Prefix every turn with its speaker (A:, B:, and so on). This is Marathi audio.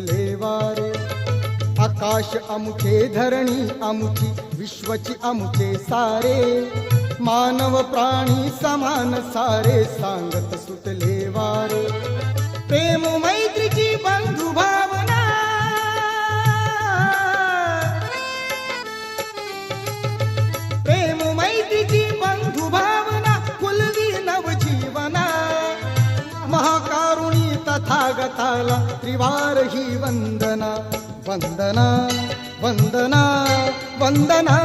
A: लेवारे आकाश अमुचे धरणी अमुची विश्वची अमुचे सारे मानव प्राणी समान सारे सांगत सुटले वारे प्रेम मैत्रीची बंधु भावना प्रेम मैत्रीची बंधु भावना कुलवी नवजीवना महाकारुणी तथागताला त्रिवार ही वंदना वंदना वंदना वंदना।